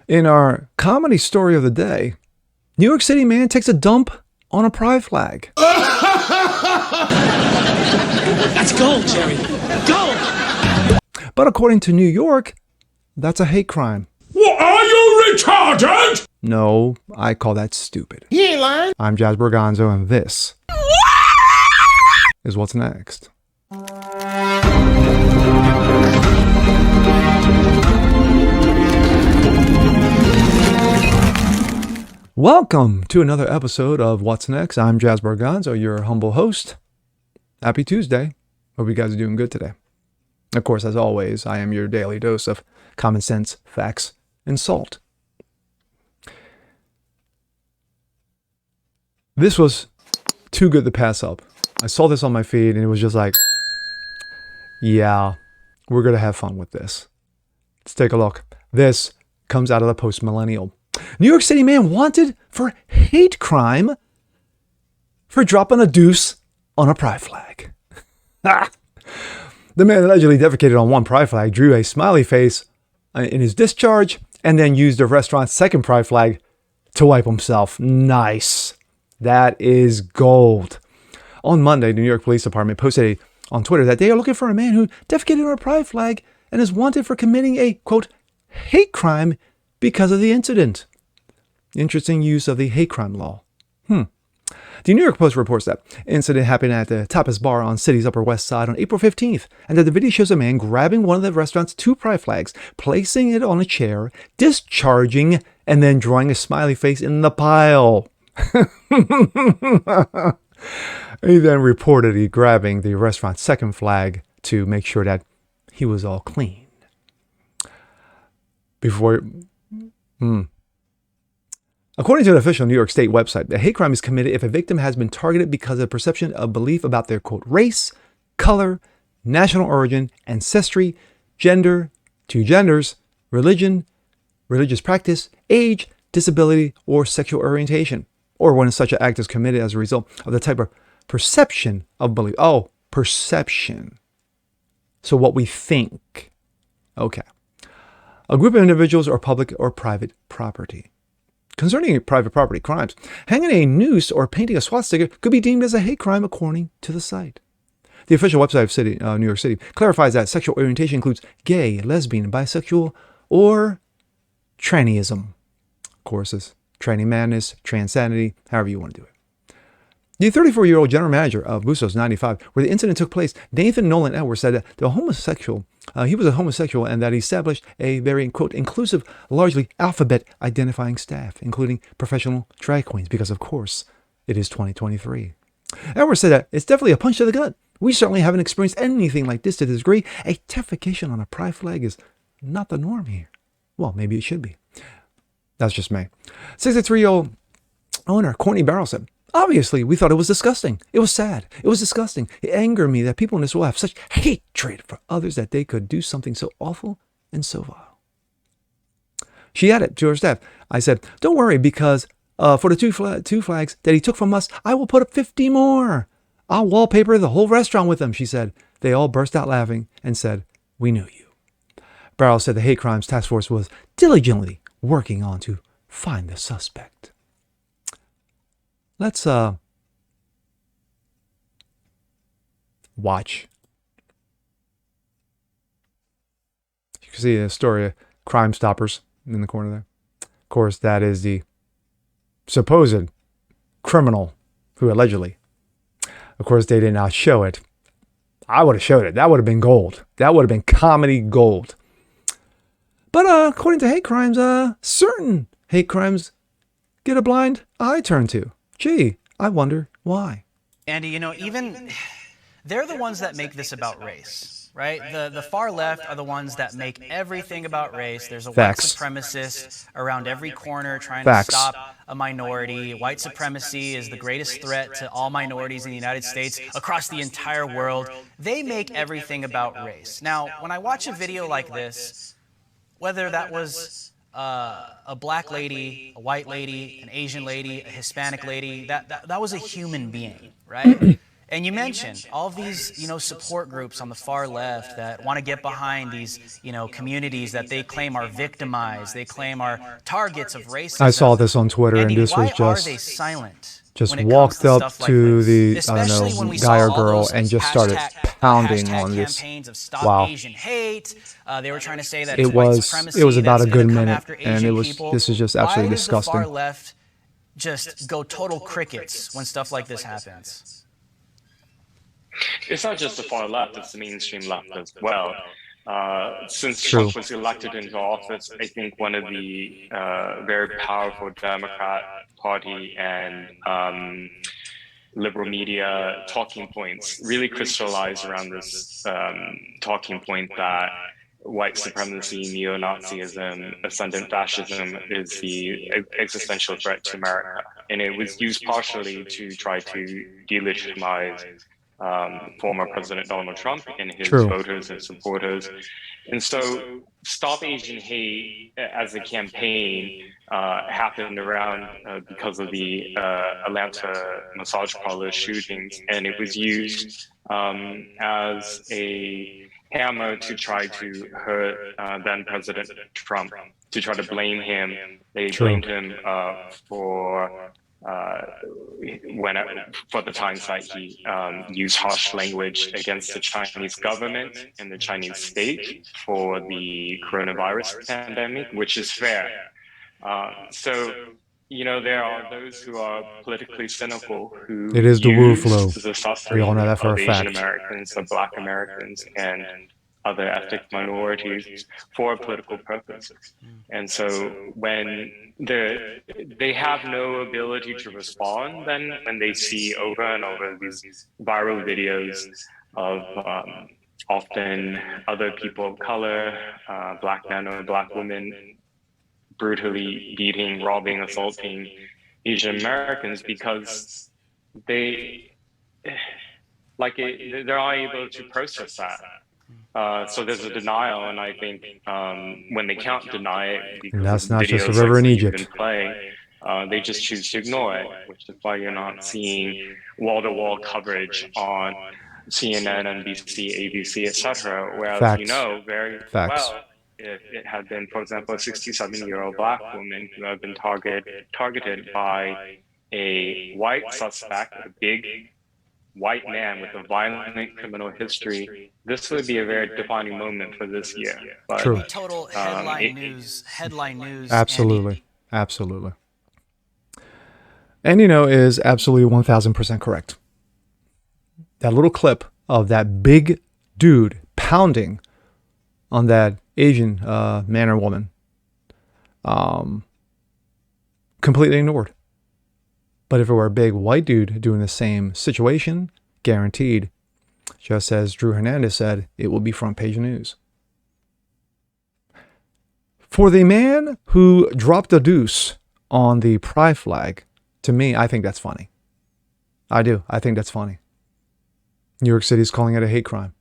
In our comedy story of the day, New York City man takes a dump on a pride flag. That's gold, Jerry. Gold! But according to New York, that's a hate crime. What, are you retarded? No, I call that stupid. He ain't lying. I'm Jazz Berganzo, and this is What's Next. Welcome to another episode of What's Next. I'm Jazz Berganzo, your humble host. Happy Tuesday. Hope you guys are doing good today. Of course, as always, I am your daily dose of common sense, facts, and salt. This was too good to pass up. I saw this on my feed and it was just like, yeah, we're going to have fun with this. Let's take a look. This comes out of the post-millennial. New York City man wanted for hate crime for dropping a deuce on a pride flag. The man allegedly defecated on one pride flag, drew a smiley face in his discharge, and then used the restaurant's second pride flag to wipe himself. Nice. That is gold. On Monday, the New York Police Department posted on Twitter that they are looking for a man who defecated on a pride flag and is wanted for committing a, quote, hate crime because of the incident. Interesting use of the hate crime law. The New York Post reports that incident happened at the Tapas Bar on City's Upper West Side on April 15th, and that the video shows a man grabbing one of the restaurant's two pride flags, placing it on a chair, discharging, and then drawing a smiley face in the pile. He then reportedly grabbing the restaurant's second flag to make sure that he was all clean. According to an official New York State website, a hate crime is committed if a victim has been targeted because of perception of belief about their, quote, race, color, national origin, ancestry, gender, two genders, religion, religious practice, age, disability, or sexual orientation, or when such an act is committed as a result of the type of perception of belief. Oh, perception. So what we think. Okay. A group of individuals or public or private property. Concerning private property crimes, hanging a noose or painting a swastika could be deemed as a hate crime according to the site. The official website of New York City clarifies that sexual orientation includes gay, lesbian, bisexual, or trannyism. Of course, it's tranny madness, transanity, however you want to do it. The 34-year-old general manager of Bustos 95, where the incident took place, Nathan Nolan Edwards, said that he was a homosexual and that he established a very, quote, inclusive, largely alphabet-identifying staff, including professional drag queens, because, of course, it is 2023. Edwards said that it's definitely a punch to the gut. We certainly haven't experienced anything like this to this degree. A defecation on a pride flag is not the norm here. Well, maybe it should be. That's just me. 63-year-old owner Courtney Barrow said, obviously, we thought it was disgusting. It was sad. It was disgusting. It angered me that people in this world have such hatred for others that they could do something so awful and so vile. She added to her staff, I said, don't worry, because for the two flags that he took from us, I will put up 50 more. I'll wallpaper the whole restaurant with them, she said. They all burst out laughing and said, we knew you. Barrow said the hate crimes task force was diligently working on to find the suspect. Let's watch. You can see the story of Crime Stoppers in the corner there. Of course, that is the supposed criminal who allegedly. Of course, they did not show it. I would have showed it. That would have been gold. That would have been comedy gold. But according to hate crimes, certain hate crimes get a blind eye turned to. Gee, I wonder why. Andy, even they're the ones that make this about race, right? The far left are the ones that make everything about race. There's a white supremacist around every corner trying to stop a minority. White supremacy is the greatest threat to all minorities in the United States, across the entire world. They make everything about race. Now, when I watch a video like this, whether that was a black lady, a white lady, an Asian lady, a Hispanic lady, that was a human being, right? And you mentioned all of these, support groups on the far left that want to get behind these, communities that they claim are victimized, they claim are targets of I saw racism. this on Twitter, and Andy, this was why are they silent just when it comes walked to up stuff like to this? the, I don't Especially when know, we guy saw or all girl those and just started pounding hashtag on this. campaigns of Stop Wow. Asian Hate. They were trying to say that It it's white was supremacy about that's a going good to come minute, after and Asian people. this is just Why absolutely does the far disgusting. left just go total crickets when stuff like this happens? It's not just the far left, it's the mainstream left as well. Since True. Trump was elected into office, I think one of the very powerful Democrat Party and liberal media talking points really crystallized around this talking point that white supremacy, neo-Nazism, ascendant fascism is the existential threat to America. And it was used partially to try to delegitimize former President Donald Trump and his True. voters and supporters. And so Stop Asian Hate as a campaign happened around because of the Atlanta massage parlor shootings, and it was used as a hammer to try to hurt then President Trump, to try to blame him. They blamed him for for the times that he used harsh language against the Chinese government and the Chinese state for the coronavirus pandemic, which is fair. There are those who are politically cynical who It is the Wu flu. use the We suffering all know that for of a Asian fact. Americans, of Black Americans, and other ethnic minorities for a political purpose. And so when they have no ability to respond, then when they see over and over these viral videos of often other people of color, Black men or Black women, brutally beating, robbing, assaulting Asian Americans because they're not able to process that. So there's a denial, and I think when they can't deny it because And that's of not just a videos river like in what Egypt. you've been playing, they just choose to ignore it, which is why you're not seeing wall-to-wall coverage on CNN, NBC, ABC, etc. Whereas Facts. very Facts. well, if it had been, for example, a 67-year-old Black woman who had been targeted by a white suspect, a big white man with a violent criminal history, this would be a very defining moment for this year. But, True. Total headline news. Absolutely. Andy. Absolutely. And is absolutely 1000% correct. That little clip of that big dude pounding on that Asian man or woman, completely ignored. But if it were a big white dude doing the same situation, guaranteed, just as Drew Hernandez said, it will be front page news. For the man who dropped a deuce on the pride flag, to me, I think that's funny. I do. I think that's funny. New York City's calling it a hate crime.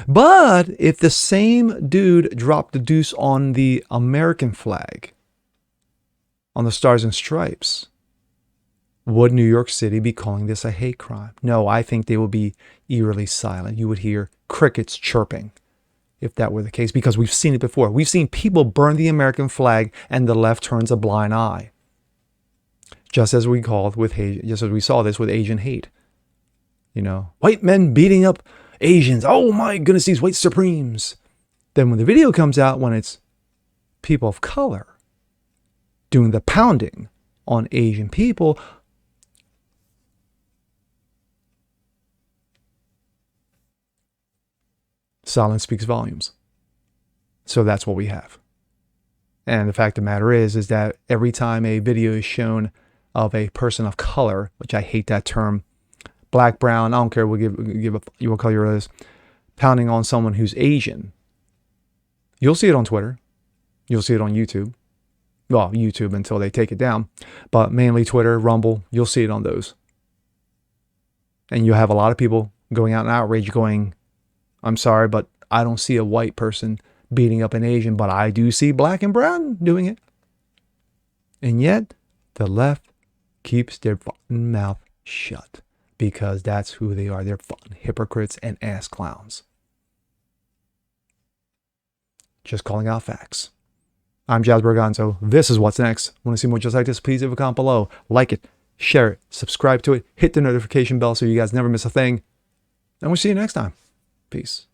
But if the same dude dropped the deuce on the American flag, on the Stars and Stripes, would New York City be calling this a hate crime? No, I think they would be eerily silent. You would hear crickets chirping if that were the case, because we've seen it before. We've seen people burn the American flag and the left turns a blind eye. Just as we saw this with Asian hate. White men beating up Asians. Oh my goodness, these white supremes. Then when the video comes out, when it's people of color doing the pounding on Asian people, silence speaks volumes. So that's what we have. And the fact of the matter is that every time a video is shown of a person of color, which I hate that term, black, brown, I don't care, we'll give you what color it is, pounding on someone who's Asian, you'll see it on Twitter. You'll see it on YouTube. Well, YouTube until they take it down. But mainly Twitter, Rumble, you'll see it on those. And you'll have a lot of people going out in outrage going, I'm sorry, but I don't see a white person beating up an Asian, but I do see black and brown doing it. And yet, the left keeps their mouth shut. because that's who they are. They're fun hypocrites and ass clowns. Just calling out facts. I'm Jazz Berganzo. This is What's Next. Want to see more just like this? Please leave a comment below. Like it, share it, subscribe to it, hit the notification bell so you guys never miss a thing. And we'll see you next time. Peace.